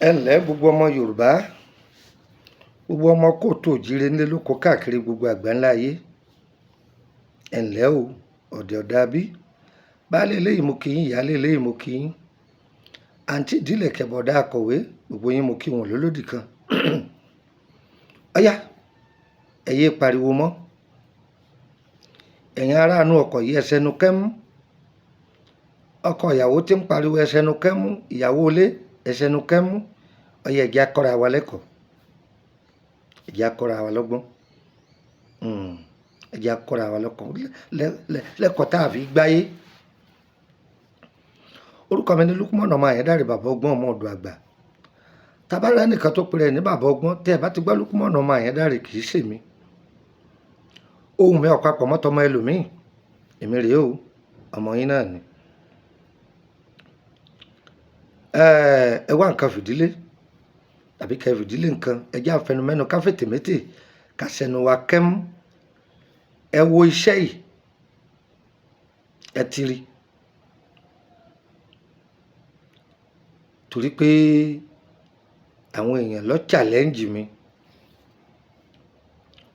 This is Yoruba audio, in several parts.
Ẹ ǹlẹ́ gbogbo ọmọ Yorùbá, gbogbo ọmọ kóòtù òjíire nílé lóko káàkiri gbogbo àgbáńlá ayé. Ẹ ǹlẹ́ o, ọ̀dẹ̀ ọ̀dà bí. Baálé eléyìí mo kí yín, ìyálé eléyìí mo kí yín. Àǹtí ìdílé kẹbọ̀dá akọ̀wé, gbogbo yín mo kí wọn lólódì kan. Ọ̀yá, ẹ yé pariwo mọ́. Ẹ̀yin aráàánú ọkọ̀ yìí ẹ ṣẹnu kẹ́mú. Ọkọ ìyàwó tí ń pariwo ẹ ṣẹnu kẹ́mú, ìyàwó ilé ẹ ṣẹnu kẹ́mú. Ọ̀yá ẹ jẹ́ á kọ́ra wa lẹ́kọ̀ọ́, ẹ jẹ́ á kọ́ra wa lọ́gbọ́n, ẹ jẹ́ á kọ́ra wa lẹ́kọ̀ọ́ tá a fi gbáyé. Orúkọ mi ni Lukman ọmọ Àyẹ́dàrè bàbá ọgbọ́n ọmọ ọ̀dọ̀ àgbà. Tabará nìkan tó pèrè ní bàbá ọgbọ́n, tẹ́ ẹ bá ti gbọ́ Lukman ọmọ Àyẹ́dàrè kì í ṣèmi. Ohùn mi ọ̀pápọ̀ mọ́tọmọ ẹlòmíì, èmi rèé o, ọmọ yín náà ni. Ẹ wá nǹkan fìdílé tàbí kẹ́ fìdílé nǹkan, ẹ jẹ́ àfẹnumẹ́nu ká fètèmétè ká ṣẹnu wa kẹ́mú. Ẹ wo iṣẹ́ yìí, ẹ ti rí. Torí pé àwọn èèyàn lọ challenge mi.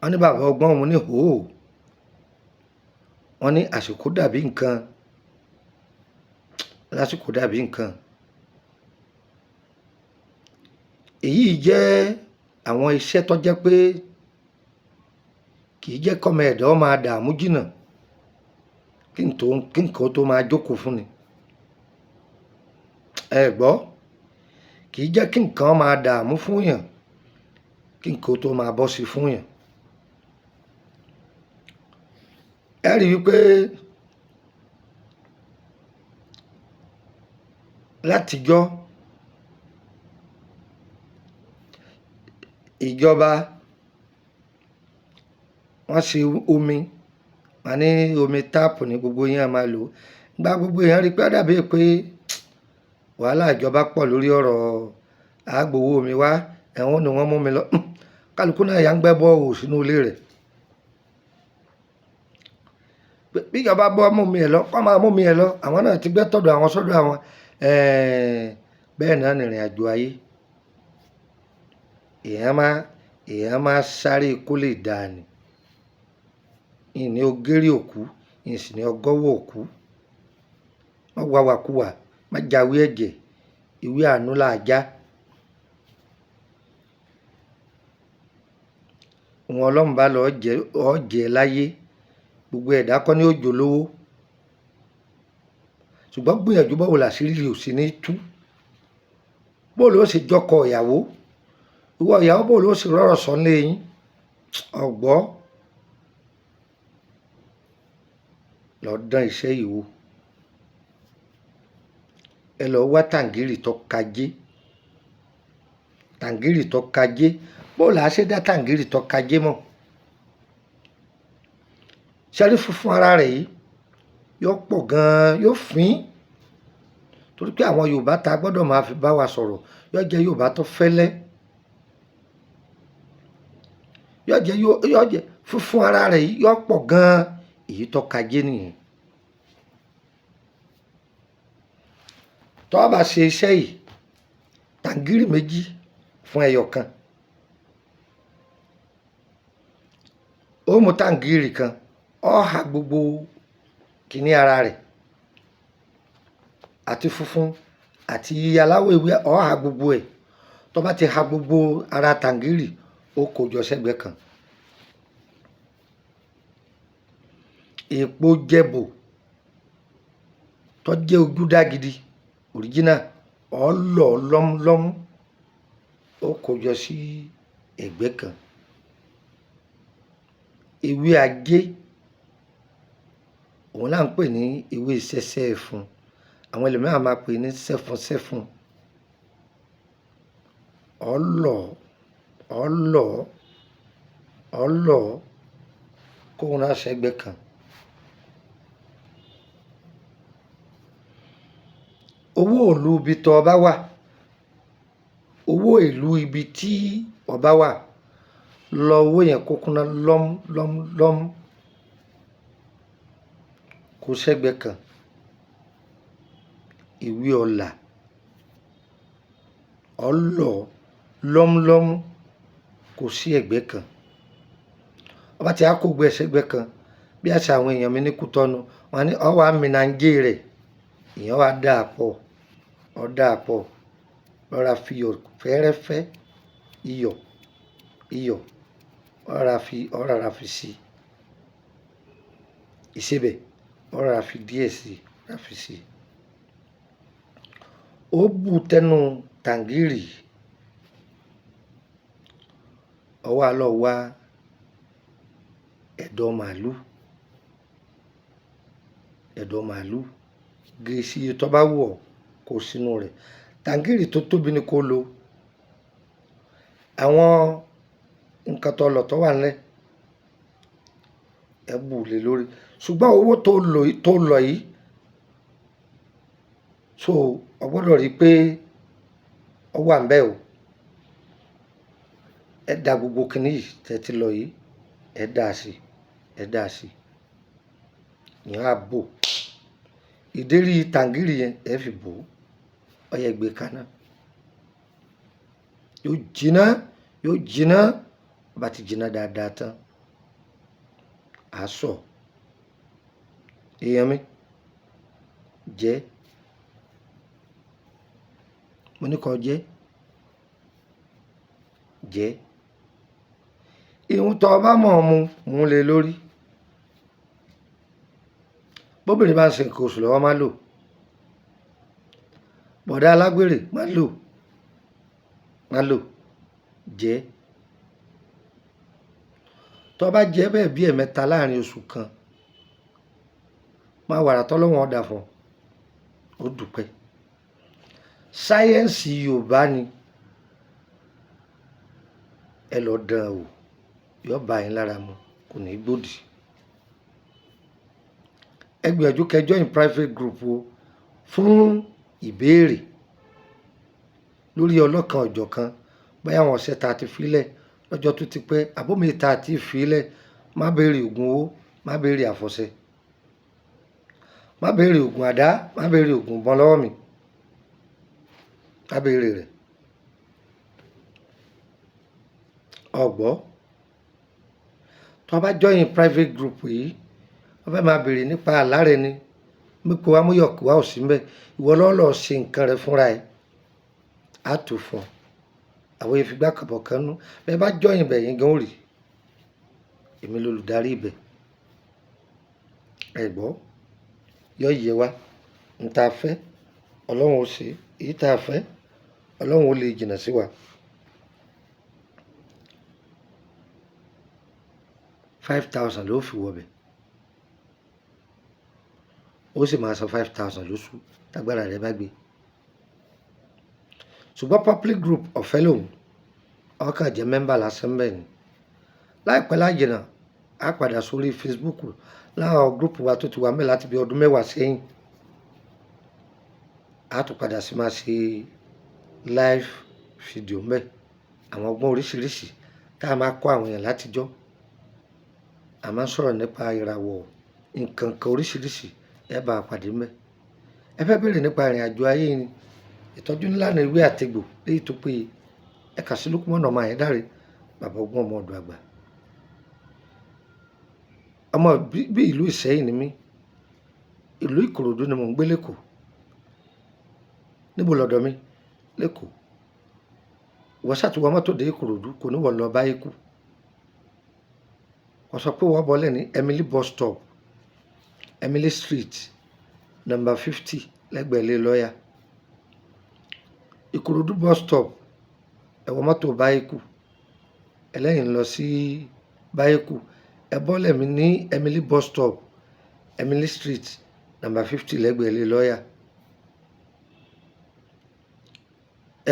Wọ́n ní bàbá ọgbọ́n, mo ní hòó. Wọ́n ní àsìkò dàbí nǹkan, lásìkò dàbí nǹkan. Èyí jẹ́ àwọn iṣẹ́ tó jẹ́ pé kì í jẹ́ kọ́mọ ẹ̀dá ó máa dààmú jìnnà kí nǹkan tó máa jókòó fún ni. Ẹ gbọ́, kì í jẹ́ kí nǹkan máa dààmú fún yàn kí nǹkan tó máa bọ́ sí fún yàn. Ẹ rí i wípé látijọ́ ìjọba wọ́n ṣe omi, wọ́n ní omi táàpù ní gbogbo yín á máa lò. Gba gbogbo èèyàn rí pé ó dàbí pé wàhálà ìjọba pọ̀ lórí ọ̀rọ̀ àgbowó omi wá, ẹ̀wọ̀n ni wọ́n mú mi lọ. Kálukú náà yà ń gbẹ́ bọ́ọ̀hù sínú ilé rẹ̀. Bí ìjọba bọ́ mú mi ẹ̀ lọ, kọ́ máa mú mi ẹ̀ lọ, àwọn náà ti gbẹ́ tọ̀dọ̀ àwọn sọ́dọ̀ àwọn. Bẹ́ẹ̀ náà ni ìrìn àjò ayé. Èèyàn máa sáré kó lè dáa ni. Ìní ogérí òkú, ìsìn ní ọgọ́wọ́ òkú. Má wá wàkúwà, má jáwé ẹ̀jẹ̀, ìwé àánú là á já. Òun Ọlọ́run bá lọ jẹ́ láyé, gbogbo ẹ̀dá kọ́ ní òjò lówó. Ṣùgbọ́n gbìyànjú báwo làṣírí ò sí ní tú. Bóòlù ó sì jọkọ ìyàwó, ìwọ ìyàwó bóòlù ó sì rọ̀rọ̀ sọ nílé yín. Ọ̀gbọ́ lọ dán iṣẹ́ yìí wò. Ẹ lọ wá tàǹgìrì tó kajé. Tàǹgìrì tó kajé, bóòlù á ṣe dá tàǹgìrì tó kajé mọ̀. Ṣẹ́rí funfun ara rẹ̀ yìí yóò pọ̀ gan-an, yóò fín. Torí pé àwọn Yorùbá ta gbọ́dọ̀ máa fi bá wa sọ̀rọ̀ yóò jẹ́ Yorùbá tó fẹ́lẹ́. Yóò jẹ́ funfun ara rẹ̀ yìí yóò pọ̀ gan-an, èyí tó kajé nìyẹn. Tó bá ṣe iṣẹ́ yìí, tàǹgìrì méjì fún ẹyọ kan. Ó mú tàǹgìrì kan, ó ha gbogbo kíní ara rẹ̀ àti funfun àti aláwọ̀ ewé, ó ha gbogbo ẹ̀. Tó bá ti ha gbogbo ara tàǹgìrì, ó kó jọ sẹ́gbẹ̀ẹ́ kan. Èpo jẹ̀bò tó jẹ́ ojúdá gidi, original, ó lọ̀ lọ́múlọ́mú, ó kó jọ sí ẹ̀gbẹ́ kan. Ewé ajé, òun là ń pè ní ewé sẹ́sẹ́ ẹ̀fun. Àwọn ẹlòmíràn máa pè ní sẹ́fun. Ó lọ̀ kóun náà sẹ́gbẹ̀ẹ́ kan. Owó ìlú ibi tó bá wà, owó ìlú ibi tí ó bá wà, lọ owó yẹn kó kúnná lọ́mú kó sẹ́gbẹ̀ẹ́ kan. Ìwé ọlà, ọlọ́ lọ́múlọ́mú kò sí ẹ̀gbẹ́ kan ọba tí a kó gbé ẹsẹ̀gbẹ́ kan bí àṣà àwọn èèyàn mi ní Kútọ́nù wọn ní ọwọ́ àmìnàjẹ́ rẹ̀ èèyàn wá dáa pọ̀ ọ dáa pọ̀ rọra fi iyọ̀ fẹ́rẹ́fẹ́ iyọ̀ ọ̀rọ̀ fi sí ìsebẹ̀ ọ̀rọ̀ fi díẹ̀ sí ọ̀rọ̀ fi sí ó bù tẹnu tàǹgìrì ọwọ́ àlọ́ wá ẹ̀dọ̀ màálù gèsì tó bá wù ọ́ kó sínú rẹ̀ tàǹgìrì tó tóbi ni kó lo àwọn nǹkan tó lọ tó wà nílẹ̀ ẹ bù lé lórí ṣùgbọ́n owó tó lọ yìí so ọ gbọ́dọ̀ rí i pé ọ wà ń bẹ̀ o ẹ da gbogbo kinní yìí tẹ́tí lọ yìí ẹ dà sí ìyẹn á bò ìdérí tàǹgìrì yẹn ẹ fi bò ó yẹ gbé kaná yóò jiná bá ti jiná dáadáa tán á sọ èèyàn mi jẹ mo ní kó jẹ ìhun tó bá mọ̀ mú lé lórí bóbìnrin bá ń ṣe nǹkan oṣù lọ́wọ́ má lò bọ̀dá alágbèrè má lò jẹ tó bá jẹ bẹ́ẹ̀ bí ẹ̀mẹ́ta láàrin oṣù kan má wàrà tọ́lọ́wọ́n ọ̀dà fún ó dúpẹ́ sáyẹ́ǹsì Yorùbá ni ẹ lọ dán o yóò bá yín lára mu kò ní gbòdì ẹ gbìyànjú kẹ́ join private group o fún ìbéèrè lórí ọlọ́kan ọ̀jọ̀kan bóyá àwọn ọ̀sẹ̀ tá a ti filẹ̀ lọ́jọ́ tó ti pẹ́ àbómi tá a ti filẹ̀ má béèrè oògùn owó má béèrè àfọ̀ṣẹ má béèrè oògùn àdá má béèrè oògùn ìbọn lọ́wọ́ mi má béèrè rẹ̀ ọ̀gbọ́ tó bá join private group yìí wọ́n fẹ́ máa béèrè nípa àlá rẹ ni mípo amúyọ̀kú wa ò sí mbẹ́ ìwọ lọ́ọ́ ṣe nǹkan rẹ fúnra ẹ̀ á tù fún ọ àwọn ìfigbá kàbọ̀ kan nú bẹ́ẹ̀ bá join ibẹ̀ yín gan rí èmi lolùdarí ibẹ̀ ẹ gbọ́ yọ yẹ wa n ta fẹ́ ọlọ́run ó ṣe èyí tá a fẹ́ ọlọ́run ó lè jìnnà sí wa. 5,000 ló fi wọbẹ̀ ó sì máa san 5,000 lóṣù tágbára rẹ bá gbé ṣùgbọ́n public group ọ̀fẹ́ lòun ọkàn jẹ́ mẹ́mbà lásán bẹ́ẹ̀ ni láìpẹ́ lájìnà á padà sórí Facebook láwọn group wa tó ti wà mẹ́ láti bí ọdún 10 sẹ́yìn á tún padà sí máa ṣe live video mẹ́ àwọn ọgbọ́n oríṣiríṣi tá a máa kọ́ àwọn èèyàn látijọ́ a máa ń sọ̀rọ̀ nípa ìràwọ̀ nǹkan kan oríṣiríṣi ẹ bá a pàdé mẹ́ ẹ fẹ́ bèrè nípa ìrìn àjò ayé ni ìtọ́jú nílànà ìwé àtegbò léyìí tó péye ẹ kà sí Lukman ọmọ Ayédáre bàbá ọgbọ́n ọmọ ọ̀dọ̀ àgbà ọmọ bí ìlú Ìṣẹ́yìn ni mí ìlú Ìkòròdú ni mò ń gbé lẹ́kọ̀ọ́ níbo lọ́dọ̀ mi lẹ́kọ̀ọ́ wọ́n ṣàtúwọ́ mọ́tò dé Ìkòròdú kò ní wọ́n lọ báyìí kú wọ́n sọ pé wọ́n bọ́lẹ̀ ní Emily bus stop Emily street number 50 lẹ́gbẹ̀ẹ́ ilé lọ́ọ̀yà Ìkòròdú bus stop ẹ wọ mọ́tò báyìíkù ẹlẹ́yìn lọ sí báyìíkù ẹ bọ́lẹ̀ mi ní Emily bus stop Emily street number 50 lẹ́gbẹ̀ẹ́ ilé lọ́ọ̀yà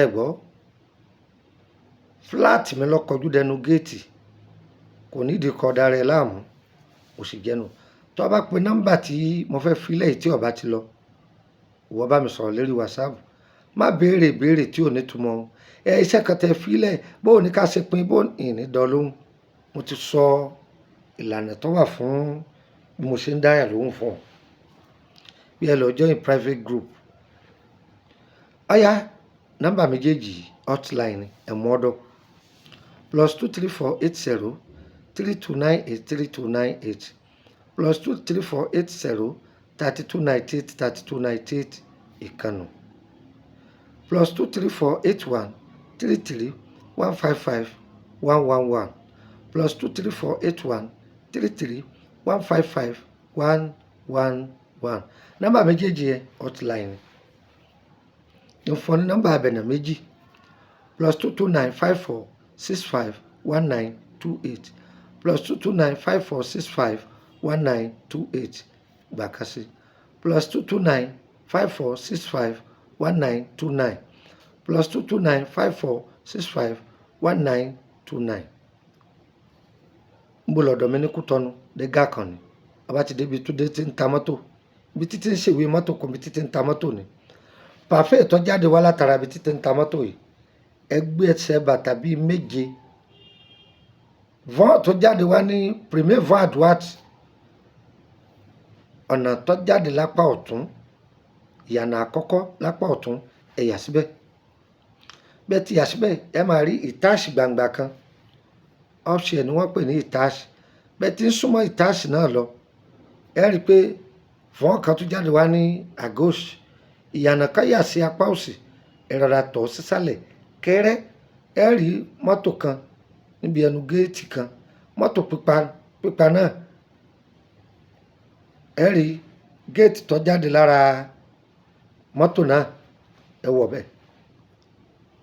ẹ gbọ́ fúláàtì mi lọ́kọjú dẹnu géètì kò nídìí kọ́ dára ẹ láàmú kò sì jẹnu tó o bá pe nọ́mbà tí mo fẹ́ filẹ̀ tí o bá ti lọ ìwọ bá mi sọ̀rọ̀ lérí whatsapp má béèrè ìbéèrè tí ò ní túmọ̀ iṣẹ́ kan tẹ filẹ̀ bó o ní ká ṣe pin bó ìní dán lóhùn mo ti sọ ìlànà tó wà fún bí mo ṣe ń dáyà lóhùn fún ọ bí ẹ lọ join private group ọ̀yá nọ́mbà méjèèjì hotline ẹ̀mọ́dọ̀ +23480 3298 3298 +23480 3298 3298 ìkànnù +23481 33 155 111 +23481 33 155 111 nọ́mbà méjèèjì yẹn hotline ìfọ̀n nọ́mbà abẹ̀nà méjì +229 54 65 1928 +229 54 65 1928 gbàkásí +229 54 65 1929 +229 54 65 1929. ń bọ̀ lọ́dọ̀ mi ní Kútọ́nù dégà kan ni bàbá ti débi tó dé tí ń ta mọ́tò ibi títí ń ṣèwé mọ́tò kò bí títí ń ta mọ́tò ni pàfẹ́ tó jáde wá látara ibi títí ń ta mọ́tò yìí ẹgbẹ́ ẹsẹ̀ bàtà bíi méje vọ́n tó jáde wá ní premier vọ́n à droite ọ̀nà tó jáde lápá ọ̀tún ìyànà àkọ́kọ́ lápá ọ̀tún ẹ yà síbẹ̀ bẹ́ẹ̀ ti yà síbẹ̀ ẹ máa rí ìtáàsì gbangba kan ọ́fṣẹ̀ ni wọ́n pè ní ìtáàsì bẹ́ẹ̀ ti ń súnmọ́ ìtáàsì náà lọ ẹ rí i pé vọ́n kan tó jáde wá ní àgọ́sì ìyànà kan yà sí apá òsì ẹ rọra tọ̀ sísàlẹ̀ kẹ́rẹ́ ẹ rí mọ́tò kan níbi ẹnu géètì kan mọ́tò pípa náà ẹ rí géètì tó jáde lára mọ́tò náà ẹ wọ̀ bẹ́ẹ̀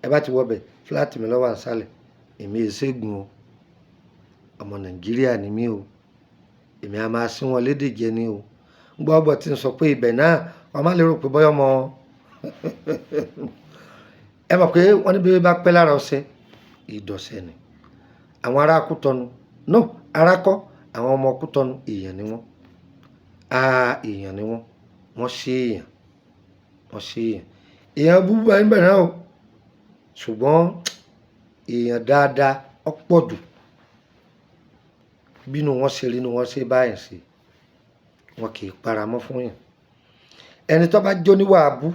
ẹ bá ti wọ̀ bẹ́ẹ̀ fúláàtì mi lọ́wọ́ àṣálẹ̀ èmi èṣègùn o ọmọ Nàìjíríà ni mí o èmi a máa sín wọn lédè jẹ ni o gbọ́ ọgbọ̀ tí ń sọ pé ibẹ̀ náà wọ́n má lè rò pé bọ́yọ́ mọ́ ẹ mọ̀ pé wọ́n ní bí bá pẹ́ lára ọṣẹ ìdọ̀ṣẹ́ ni àwọn ará Kútọ́nù no ará kọ́ àwọn ọmọ Kútọ́nù èèyàn ni wọ́n èèyàn ni wọ́n ṣe èèyàn búburú ayé bẹ̀rẹ̀ náà o ṣùgbọ́n èèyàn dáadáa ọ̀pọ̀ jù bínú wọn ṣe rí ni wọ́n ṣe báyìí sí wọn kì í paramọ́ fún yàn ẹni tó bá jó níwà abú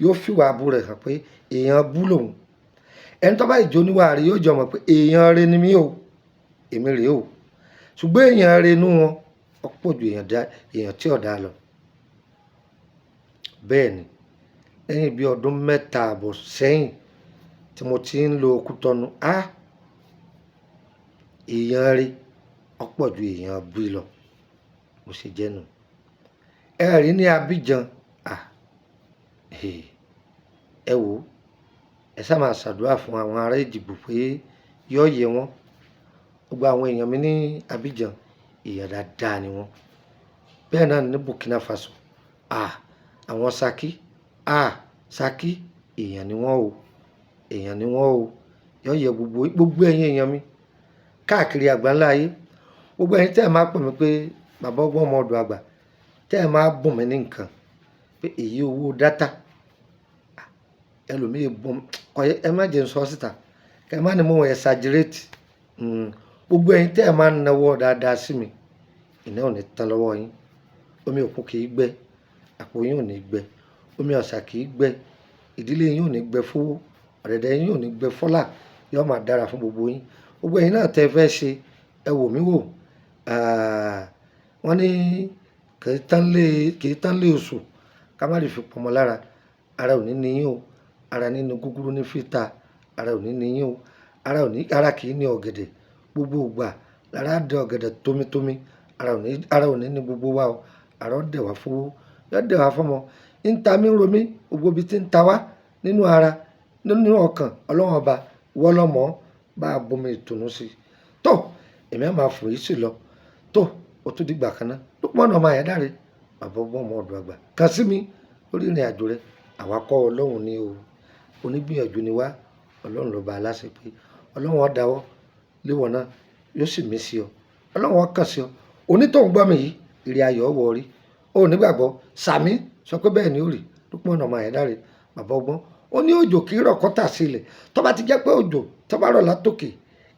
yóò fìwà abú rẹ̀ hàn pé èèyàn bú lòun ẹni tó bá ìjó níwà rẹ̀ yóò jọ mọ̀ pé èèyàn rẹ̀ ni mí o èmi rèé o ṣùgbọ́n èèyàn rẹ̀ inú wọn ọ̀pọ̀ ju èèyàn tí ọ̀dà lọ bẹ́ẹ̀ ni lẹ́yìn bí ọdún 3 àbọ̀ sẹ́yìn tí mo ti ń lo Kútọ́nù èèyàn rẹ̀ ọ̀pọ̀ ju èèyàn bú lọ mo ṣe jẹ́ nu ẹ rí ní Abidjan ẹ wò ó ẹ sá máa ṣàdúrà fún àwọn ará Èjìgbò pé yóò yẹ wọn gbogbo àwọn èèyàn mi ní Abidjan èèyàn dáadáa ni wọn bẹ́ẹ̀ náà ní Burkina Faso àwọn Saki èèyàn ni wọn o yóò yẹ gbogbo ẹ̀yin èèyàn mi káàkiri àgbáńlá ayé gbogbo ẹ̀yin tẹ́ ẹ máa pè mí pé bàbá ọgbọ́n ọmọ ọdọ̀ àgbà tẹ́ ẹ máa bùn mí ní nǹkan pé èyí owó dátà ẹlòmíì bùn ẹ má jẹ́ n sọ síta kẹ́ ẹ má ní mo exaggerate gbogbo ẹ̀yin tẹ́ ẹ máa ń náwó dáadáa sí mi ìná ò ní tán lọ́wọ́ yín omi òkun kì í gbẹ àpò yín ò ní gbẹ omi ọ̀sà kì í gbẹ ìdílé yín ò ní gbẹ fowó ọ̀dẹ̀dẹ̀ yín ò ní gbẹ fọ́là yóò máa dára fún gbogbo yín gbogbo ẹ̀yin náà tẹ́ fẹ́ ṣe ẹ wò mí wò wọ́n ní kì í tán lé oṣù ká má lè fi pọmọ lára ara ò ní ní yín o ara nínú gúgúrú ní fìtà ara ò ní ní yín o ara kì í ní ọ̀gẹ̀dẹ̀ gbogbo ìgbà lára dẹ ọ̀gẹ̀dẹ̀ tómitómi ara ò ní ní gbogbo wa o ara ó dẹ̀ wá fowó yóò dẹ̀ wá fọmọ ń ta mí ń ro mí gbogbo ibi tí ń ta wá nínú ara nínú ọkàn ọlọ́run ọba wọ́lọ́mọ bá a bomi ìtùnú sí tó èmi á máa fò yìí sí lọ tó o tún dìgbà kan náà Lópọ̀nà ọmọ Àyádáre bàbá ọgbọ́n ọmọ ọdọ̀ àgbà kàn sí mi lórí ìrìn àjò rẹ àwa kọ́ ọlọ́run ní o onígbìyànjú ni wá ọlọ́run lọ́ba aláṣẹ pé ọlọ́run ó dáwọ́ léwọ̀n náà yóò sì mí sí ọ ọlọ́run ó kàn sí ọ onítọ̀hún gbọ́ mi yìí ìrìn ayọ̀ ọwọ́ rí o nígbàgbọ́ sàmí sọ pé bẹ́ẹ̀ ni ó rí Lópọ̀nà ọmọ Àyádáre bàbá ọgbọ́n ó ní òjò kì í rọ̀ kó tà sí ilẹ̀ tó bá ti jẹ́ pé òjò tó bá rọ̀ látòkè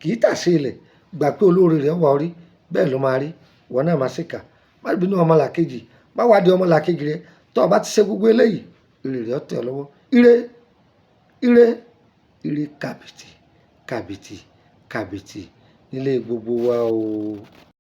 kì í tà sí ilẹ̀ gbà pé olóore rẹ̀ wà orí bẹ́ẹ̀ ló máa rí ìwọ náà máa ṣèkà má bínú ọmọlàkejì má wádìí ọmọlàkejì rẹ tó o bá ti ṣe gbogbo eléyìí ire rẹ̀ ó tẹ̀ ọ́ lọ́wọ́ ire ire kàbìtì kàbìtì kàbìtì nílé gbogbo wa o.